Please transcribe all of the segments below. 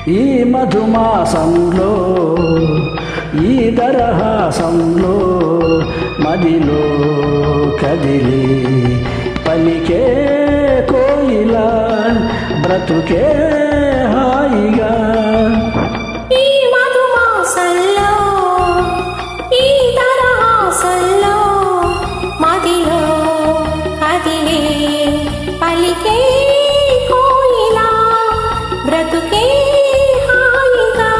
ఈ మధుమాసంలో ఈ దరహాసంలో మదిలో కదిలి పలికే కోయిలా బ్రతుకే హాయిగా. ఈ మధుమాసంలో ఈ దరహాసంలో మదిలో కదిలి పలికే కోయిలా బ్రతుకే హాయిగా.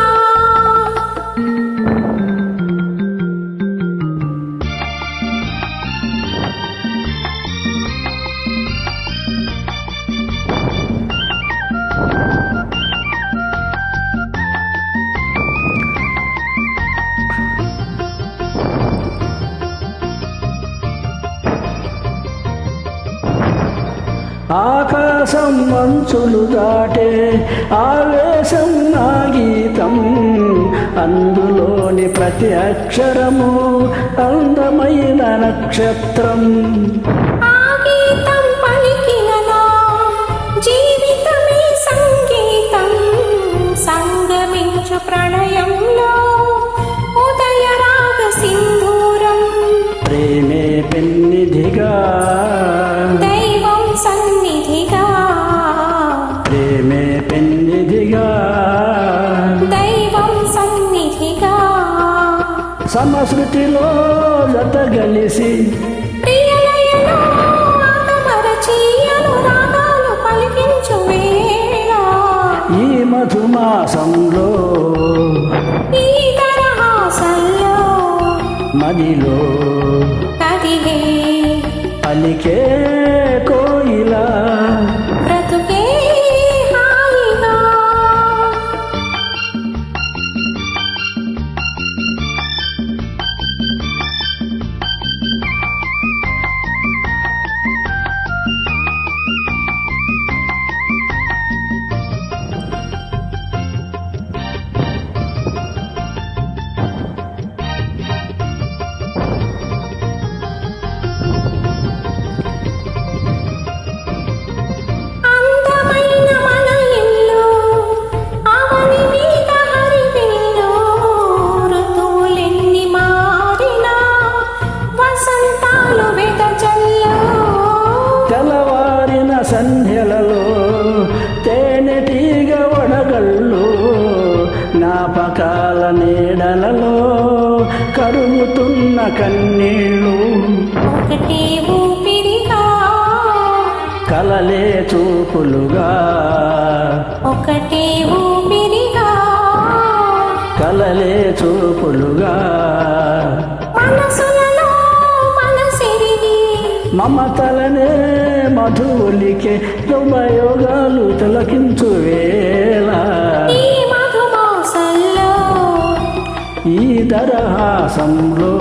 ఆకాశం మంచులు దాటే ఆవేశం నా గీతం, అందులోని ప్రతి అక్షరము అందమైన నక్షత్రం. ఆ గీతం పలికినలో జీవితమే సంగీతం, సంగమించు ప్రణయంలో ఉదయ రాగ సింధూరం. ప్రేమే పెన్నిధిగా దైవం సన్నిధిగా, ప్రేమే పెన్నిధిగా దైవం సన్నిధిగా. సమశృతిలో జతగలిసి ప్రియలయలో ఆతమరచి అనురాగాలు పలికించు వేళ. ఈ మధుమాసంలో ఈ దరహాసంలో మదిలో కదిలే పలికే కోయిలా బ్రతుకే హాయిగా. అందమైన మన ఇల్లు అవని మీద హరివిల్లు, ఋతువులెన్ని మారినా వసంతాలు వెదజల్లు. తెల్లవారిన సంధ్యలలో తేనెటీగ వడగళ్ళు, జ్ఞాపకాల నీడలలో కరుగుతున్న కన్నీళ్ళు. ఒకటే ఊపిరిగా కలలే చూపులుగా, ఒకటే ఊపిరిగా కలలే చూపులుగా మనసులలో మనసిరిగి మమతలనే మధువులికే యుగయోగాలు తిలకించు వేళ. ఈ మధుమాసంలో ఈ దరహాసంలో